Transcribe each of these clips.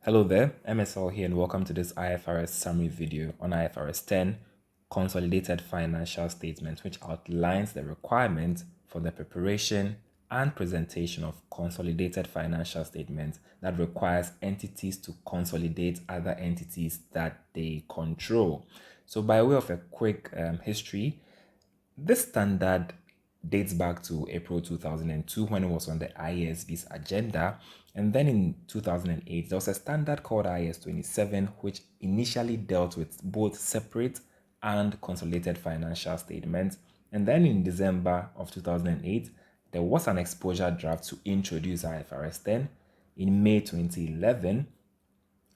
Hello there, MSL here and welcome to this IFRS summary video on IFRS 10 Consolidated Financial Statements, which outlines the requirements for the preparation and presentation of consolidated financial statements that requires entities to consolidate other entities that they control. So by way of a quick history, this standard dates back to April 2002 when it was on the IASB's agenda. And then in 2008, there was a standard called IAS 27, which initially dealt with both separate and consolidated financial statements. And then in December of 2008, there was an exposure draft to introduce IFRS 10. In May 2011,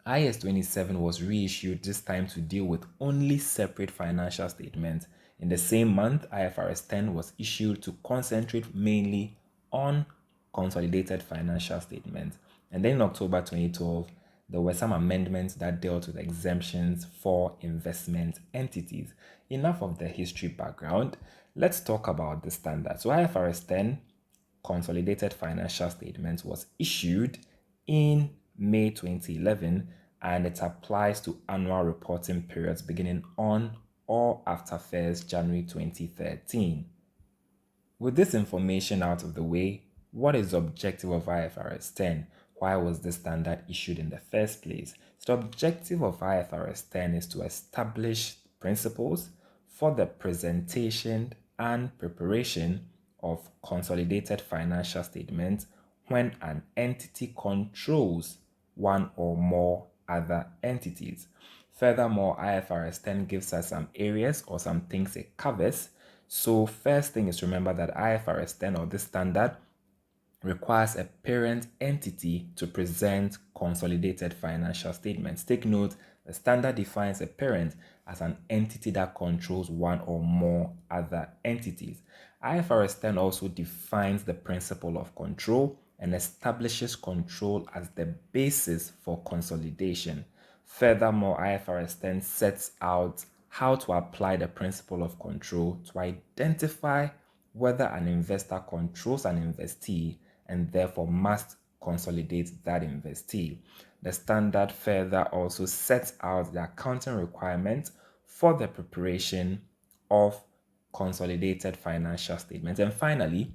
IAS 27 was reissued, this time to deal with only separate financial statements. In the same month, IFRS 10 was issued to concentrate mainly on consolidated financial statements. And then in October 2012, there were some amendments that dealt with exemptions for investment entities. Enough of the history background. Let's talk about the standard. So IFRS 10 Consolidated Financial Statements was issued in May 2011 and it applies to annual reporting periods beginning on or after 1st January 2013. With this information out of the way, what is the objective of IFRS 10? Why was this standard issued in the first place? So the objective of IFRS 10 is to establish principles for the presentation and preparation of consolidated financial statements when an entity controls one or more other entities. Furthermore, IFRS 10 gives us some areas or some things it covers. So first thing is to remember that IFRS 10 or this standard requires a parent entity to present consolidated financial statements. Take note, the standard defines a parent as an entity that controls one or more other entities. IFRS 10 also defines the principle of control and establishes control as the basis for consolidation. Furthermore, IFRS 10 sets out how to apply the principle of control to identify whether an investor controls an investee and therefore must consolidate that investee. The standard further also sets out the accounting requirements for the preparation of consolidated financial statements. And finally,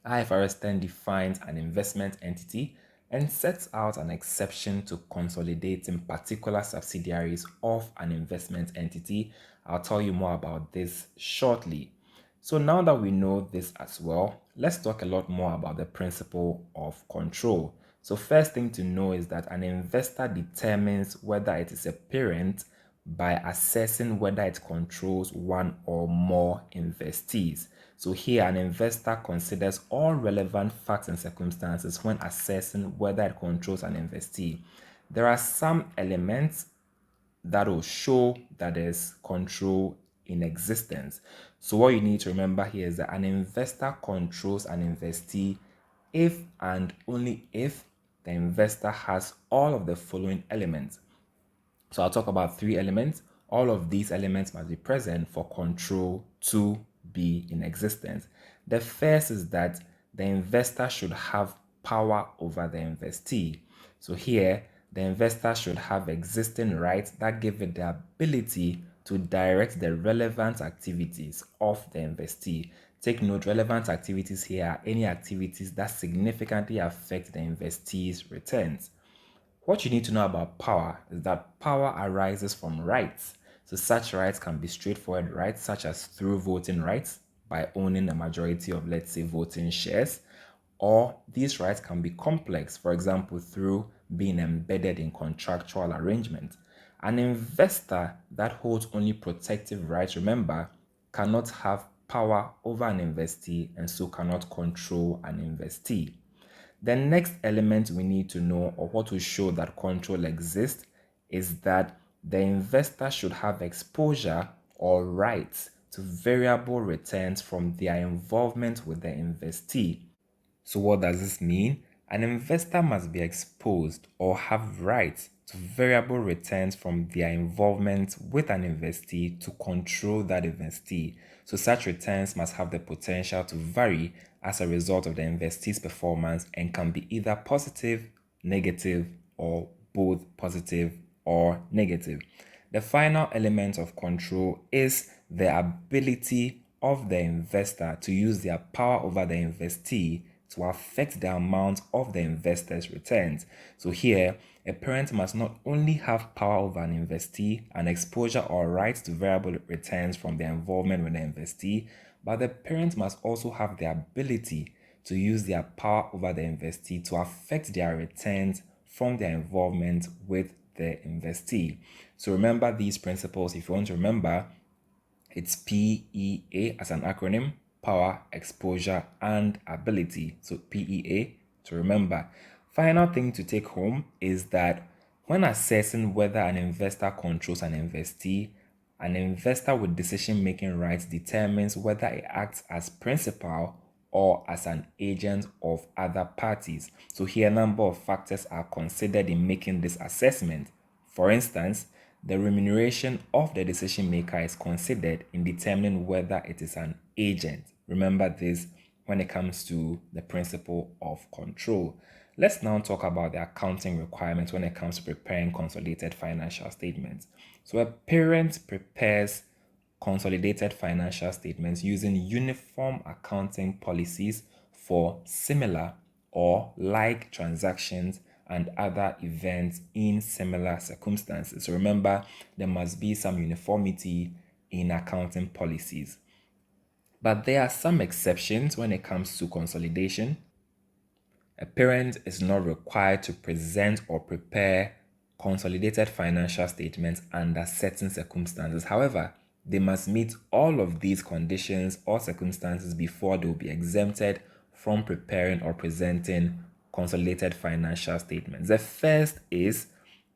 IFRS 10 defines an investment entity and sets out an exception to consolidating particular subsidiaries of an investment entity. I'll tell you more about this shortly. So now that we know this as well, let's talk a lot more about the principle of control. So first thing to know is that an investor determines whether it is a parent by assessing whether it controls one or more investees. So here an investor considers all relevant facts and circumstances when assessing whether it controls an investee. There are some elements that will show that there's control in existence. So what you need to remember here is that an investor controls an investee if and only if the investor has all of the following elements. So I'll talk about three elements. All of these elements must be present for control to be in existence. The first is that the investor should have power over the investee. So here, the investor should have existing rights that give it the ability to direct the relevant activities of the investee. Take note, relevant activities here are any activities that significantly affect the investee's returns. What you need to know about power is that power arises from rights. So such rights can be straightforward rights, such as through voting rights by owning a majority of, let's say, voting shares, or these rights can be complex, for example, through being embedded in contractual arrangements. An investor that holds only protective rights, remember, cannot have power over an investee and so cannot control an investee. The next element we need to know, or what will show that control exists, is that the investor should have exposure or rights to variable returns from their involvement with the investee. So what does this mean? An investor must be exposed or have rights to variable returns from their involvement with an investee to control that investee. So such returns must have the potential to vary as a result of the investee's performance and can be either positive, negative, or both positive or negative. The final element of control is the ability of the investor to use their power over the investee to affect the amount of the investor's returns. So here, a parent must not only have power over an investee, an exposure or rights to variable returns from their involvement with the investee, but the parent must also have the ability to use their power over the investee to affect their returns from their involvement with the investee. So remember these principles. If you want to remember, it's PEA as an acronym: power, exposure, and ability. So PEA to remember. Final thing to take home is that when assessing whether an investor controls an investee, an investor with decision-making rights determines whether it acts as principal or as an agent of other parties. So here a number of factors are considered in making this assessment. For instance, the remuneration of the decision maker is considered in determining whether it is an agent. Remember this when it comes to the principle of control. Let's now talk about the accounting requirements when it comes to preparing consolidated financial statements. So a parent prepares consolidated financial statements using uniform accounting policies for similar or like transactions and other events in similar circumstances. So remember, there must be some uniformity in accounting policies. But there are some exceptions when it comes to consolidation. A parent is not required to present or prepare consolidated financial statements under certain circumstances. However, they must meet all of these conditions or circumstances before they will be exempted from preparing or presenting consolidated financial statements. The first is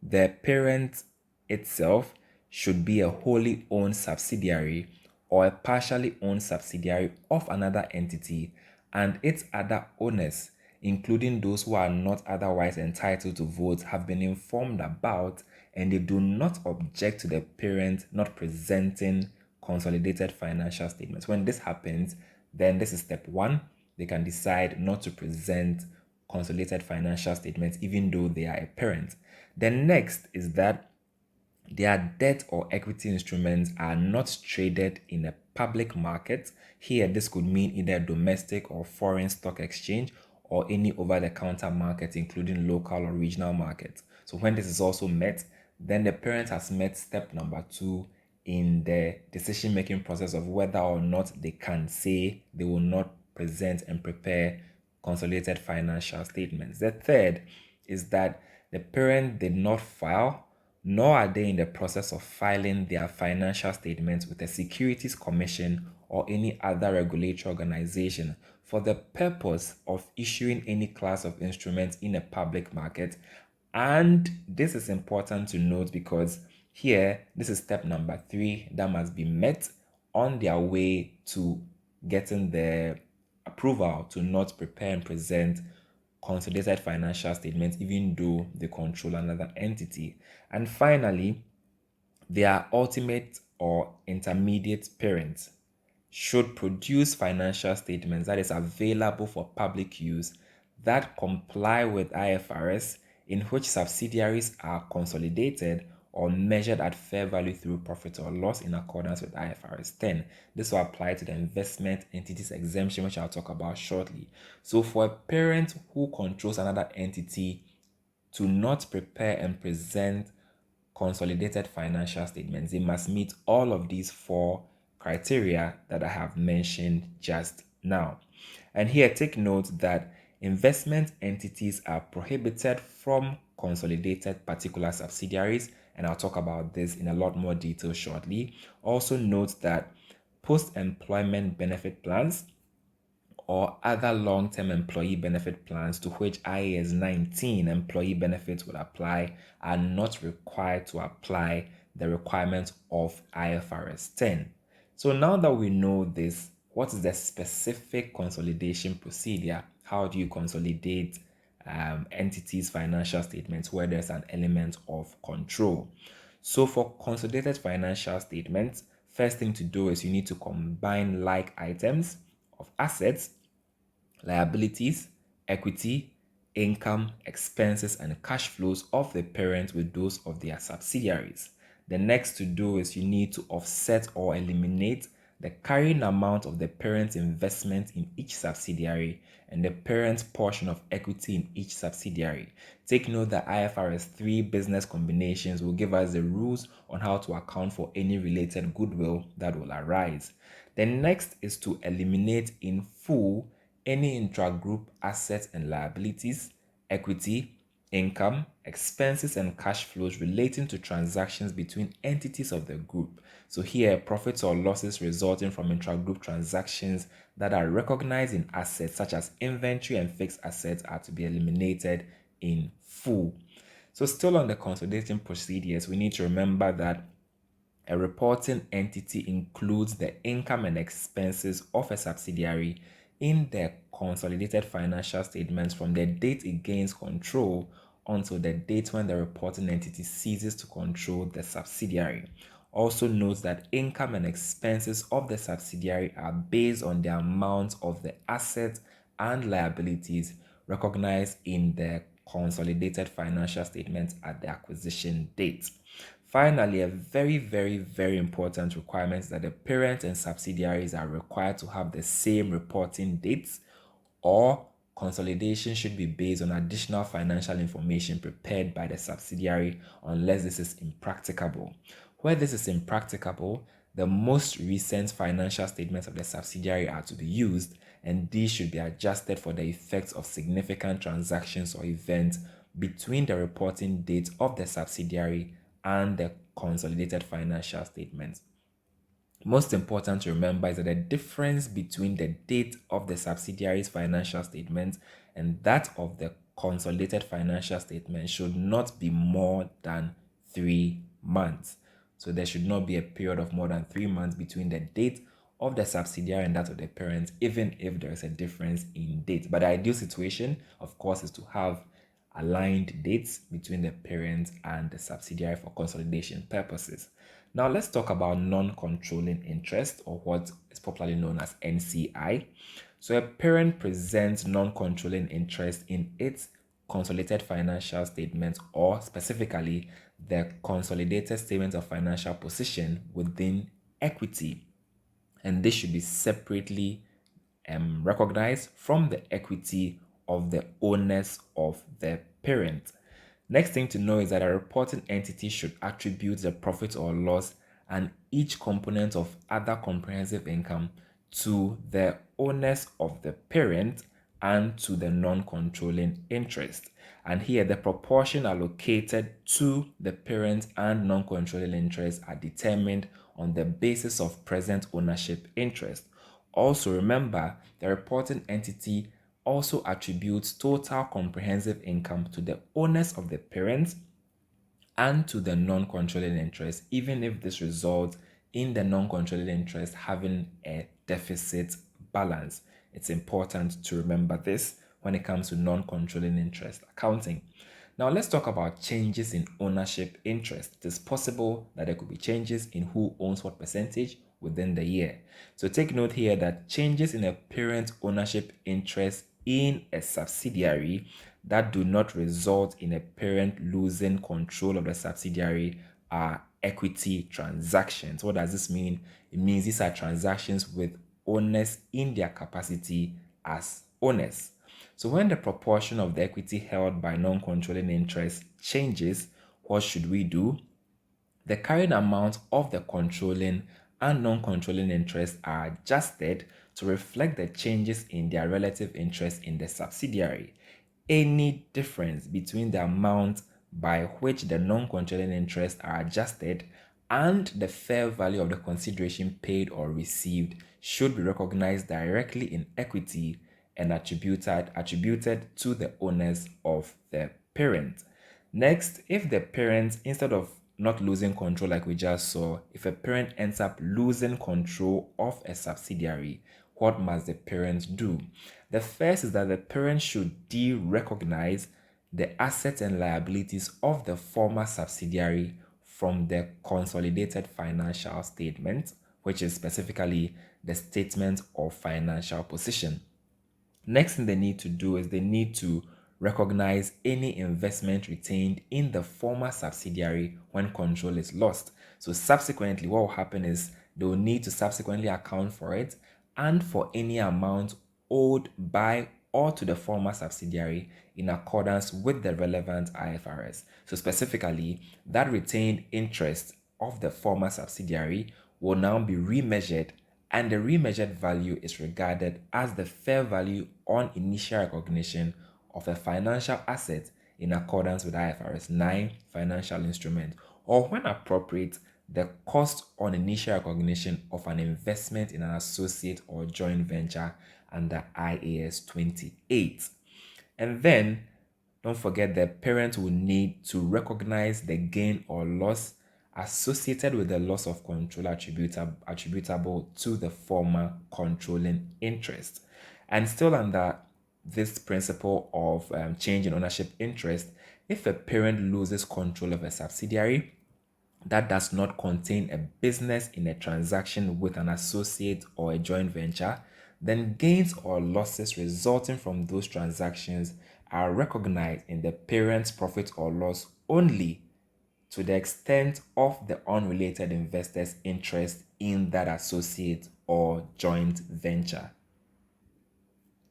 the parent itself should be a wholly owned subsidiary or a partially owned subsidiary of another entity, and its other owners, including those who are not otherwise entitled to vote, have been informed about and they do not object to the parent not presenting consolidated financial statements. When this happens, then this is step one. They can decide not to present consolidated financial statements even though they are a parent. The next is that their debt or equity instruments are not traded in a public market. Here, this could mean either domestic or foreign stock exchange or any over-the-counter market, including local or regional markets. So when this is also met, then the parent has met step number 2 in the decision-making process of whether or not they can say they will not present and prepare consolidated financial statements. The third is that the parent did not file, nor are they in the process of filing their financial statements with the Securities Commission or any other regulatory organization for the purpose of issuing any class of instruments in a public market. And this is important to note because here, this is step number 3 that must be met on their way to getting the approval to not prepare and present consolidated financial statements, even though they control another entity. And finally, their ultimate or intermediate parents should produce financial statements that is available for public use that comply with IFRS, in which subsidiaries are consolidated or measured at fair value through profit or loss in accordance with IFRS 10. This will apply to the investment entities exemption, which I'll talk about shortly. So for a parent who controls another entity to not prepare and present consolidated financial statements, they must meet all of these 4 criteria that I have mentioned just now. And here, take note that investment entities are prohibited from consolidated particular subsidiaries, and I'll talk about this in a lot more detail shortly. Also note that post-employment benefit plans or other long-term employee benefit plans to which IAS 19 employee benefits would apply are not required to apply the requirements of IFRS 10. So now that we know this, what is the specific consolidation procedure? How do you consolidate entities' financial statements where there's an element of control? So for consolidated financial statements, first thing to do is you need to combine like items of assets, liabilities, equity, income, expenses, and cash flows of the parent with those of their subsidiaries. The next to do is you need to offset or eliminate the carrying amount of the parent's investment in each subsidiary and the parent's portion of equity in each subsidiary. Take note that IFRS 3 business combinations will give us the rules on how to account for any related goodwill that will arise. The next is to eliminate in full any intra-group assets and liabilities, equity, income, expenses, and cash flows relating to transactions between entities of the group. So here, profits or losses resulting from intra-group transactions that are recognized in assets such as inventory and fixed assets are to be eliminated in full. So still on the consolidating procedures, we need to remember that a reporting entity includes the income and expenses of a subsidiary in the consolidated financial statements from the date it gains control until the date when the reporting entity ceases to control the subsidiary. Also note that income and expenses of the subsidiary are based on the amount of the assets and liabilities recognized in the consolidated financial statements at the acquisition date. Finally, a very important requirement is that the parent and subsidiaries are required to have the same reporting dates, or consolidation should be based on additional financial information prepared by the subsidiary unless this is impracticable. Where this is impracticable, the most recent financial statements of the subsidiary are to be used, and these should be adjusted for the effects of significant transactions or events between the reporting date of the subsidiary and the consolidated financial statements. Most important to remember is that the difference between the date of the subsidiary's financial statement and that of the consolidated financial statement should not be more than 3 months. So there should not be a period of more than 3 months between the date of the subsidiary and that of the parent, even if there is a difference in date. But the ideal situation, of course, is to have aligned dates between the parent and the subsidiary for consolidation purposes. Now let's talk about non-controlling interest, or what is popularly known as NCI. So a parent presents non-controlling interest in its consolidated financial statements, or specifically the consolidated statement of financial position within equity, and this should be separately recognized from the equity of the owners of the parent. Next thing to know is that a reporting entity should attribute the profit or loss and each component of other comprehensive income to the owners of the parent and to the non-controlling interest. And here the proportion allocated to the parent and non-controlling interest are determined on the basis of present ownership interest. Also remember, the reporting entity also attributes total comprehensive income to the owners of the parent and to the non-controlling interest, even if this results in the non-controlling interest having a deficit balance. It's important to remember this when it comes to non-controlling interest accounting. Now let's talk about changes in ownership interest. It is possible that there could be changes in who owns what percentage within the year. So take note here that changes in a parent ownership interest in a subsidiary that do not result in a parent losing control of the subsidiary are equity transactions. What does this mean? It means these are transactions with owners in their capacity as owners. So when the proportion of the equity held by non-controlling interest changes, what should we do? The carrying amount of the controlling and non-controlling interests are adjusted to reflect the changes in their relative interest in the subsidiary. Any difference between the amount by which the non-controlling interests are adjusted and the fair value of the consideration paid or received should be recognized directly in equity and attributed to the owners of the parent. Next, if the parent, instead of not losing control like we just saw, if a parent ends up losing control of a subsidiary, what must the parent do? The first is that the parent should de-recognize the assets and liabilities of the former subsidiary from the consolidated financial statement, which is specifically the statement of financial position. Next thing they need to do is they need to recognize any investment retained in the former subsidiary when control is lost. So subsequently, what will happen is they will need to subsequently account for it and for any amount owed by or to the former subsidiary in accordance with the relevant IFRS. So specifically, that retained interest of the former subsidiary will now be remeasured, and the remeasured value is regarded as the fair value on initial recognition of a financial asset in accordance with IFRS 9 financial instrument, or when appropriate, the cost on initial recognition of an investment in an associate or joint venture under IAS 28. And then don't forget the parent will need to recognize the gain or loss associated with the loss of control attributable to the former controlling interest. And still under this principle of change in ownership interest, if a parent loses control of a subsidiary that does not contain a business in a transaction with an associate or a joint venture, then gains or losses resulting from those transactions are recognized in the parent's profit or loss only to the extent of the unrelated investor's interest in that associate or joint venture.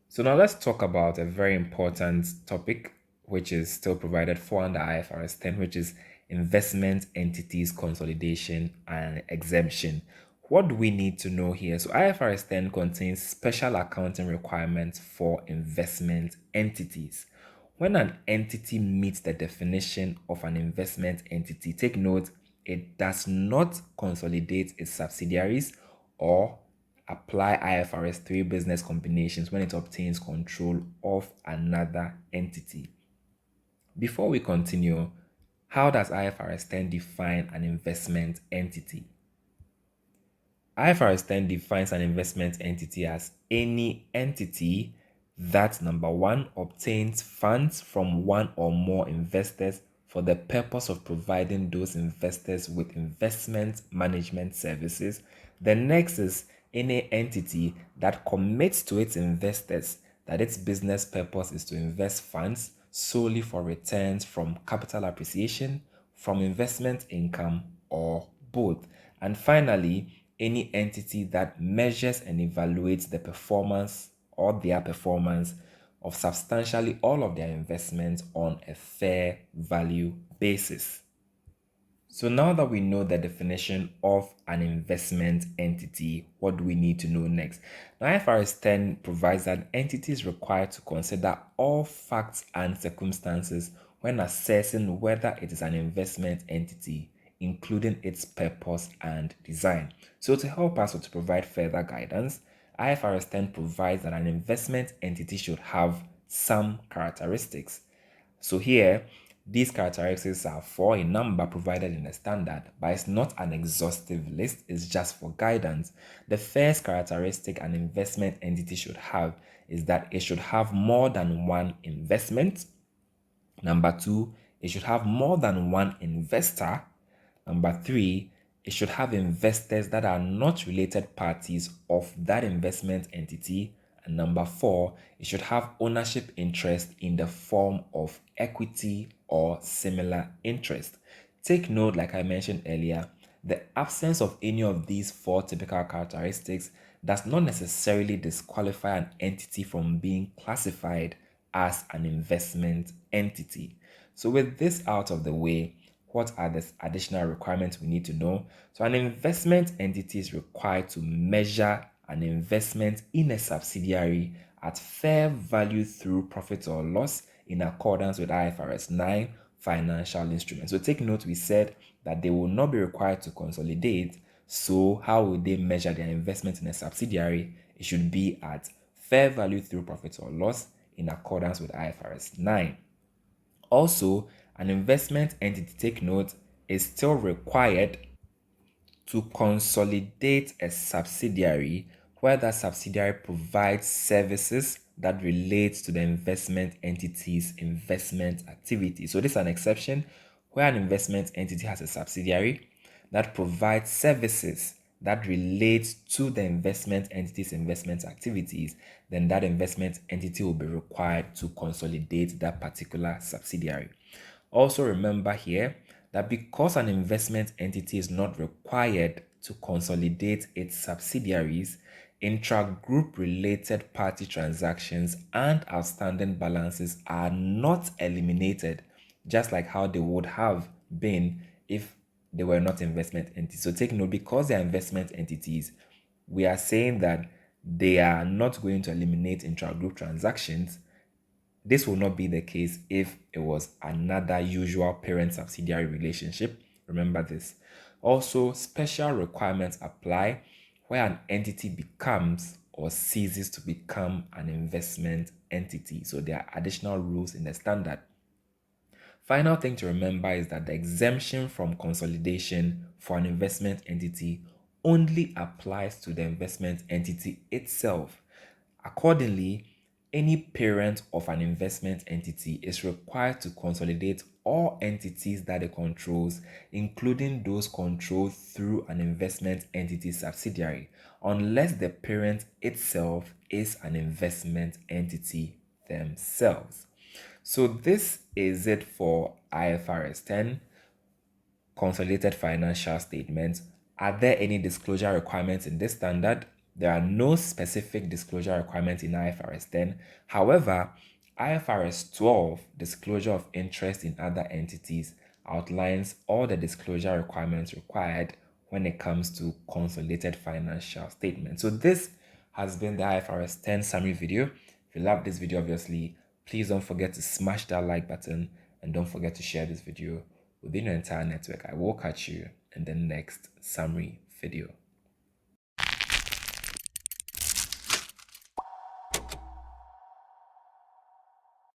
So now let's talk about a very important topic, which is still provided for under IFRS 10, which is investment entities consolidation and exemption. What do we need to know here? So IFRS 10 contains special accounting requirements for investment entities. When an entity meets the definition of an investment entity, take note, it does not consolidate its subsidiaries or apply IFRS 3 business combinations when it obtains control of another entity. Before we continue, how does IFRS 10 define an investment entity? IFRS 10 defines an investment entity as any entity that, number one, obtains funds from one or more investors for the purpose of providing those investors with investment management services. The next is any entity that commits to its investors that its business purpose is to invest funds solely for returns from capital appreciation, from investment income, or both. And finally, any entity that measures and evaluates the performance or their performance of substantially all of their investments on a fair value basis. So now that we know the definition of an investment entity, what do we need to know next? Now, IFRS 10 provides that entities is required to consider all facts and circumstances when assessing whether it is an investment entity, including its purpose and design. So to help us or to provide further guidance, IFRS 10 provides that an investment entity should have some characteristics. So here, these characteristics are for a number provided in the standard, but it's not an exhaustive list, it's just for guidance. The first characteristic an investment entity should have is that it should have more than one investment. Number two, it should have more than one investor. Number three, it should have investors that are not related parties of that investment entity. And number four, it should have ownership interest in the form of equity or similar interest. Take note, like I mentioned earlier, the absence of any of these four typical characteristics does not necessarily disqualify an entity from being classified as an investment entity. So with this out of the way, what are the additional requirements we need to know? So an investment entity is required to measure an investment in a subsidiary at fair value through profit or loss in accordance with IFRS 9 financial instruments. So take note, we said that they will not be required to consolidate. So how will they measure their investment in a subsidiary? It should be at fair value through profit or loss in accordance with IFRS 9. Also, an investment entity, take note, is still required to consolidate a subsidiary where that subsidiary provides services that relate to the investment entity's investment activity. So this is an exception where an investment entity has a subsidiary that provides services that relates to the investment entity's investment activities, then that investment entity will be required to consolidate that particular subsidiary. Also remember here that because an investment entity is not required to consolidate its subsidiaries, intra-group related party transactions and outstanding balances are not eliminated, just like how they would have been if they were not investment entities. So take note, because they are investment entities, we are saying that they are not going to eliminate intra-group transactions. This will not be the case if it was another usual parent-subsidiary relationship. Remember this. Also, special requirements apply where an entity becomes or ceases to become an investment entity. So there are additional rules in the standard. Final thing to remember is that the exemption from consolidation for an investment entity only applies to the investment entity itself. Accordingly, any parent of an investment entity is required to consolidate all entities that it controls, including those controlled through an investment entity subsidiary, unless the parent itself is an investment entity themselves. So this is it for IFRS 10, Consolidated Financial Statements. Are there any disclosure requirements in this standard? There are no specific disclosure requirements in IFRS 10. However, IFRS 12, Disclosure of Interest in Other Entities, outlines all the disclosure requirements required when it comes to consolidated financial statements. So this has been the IFRS 10 summary video. If you love this video, obviously, please don't forget to smash that like button and don't forget to share this video within your entire network. I will catch you in the next summary video.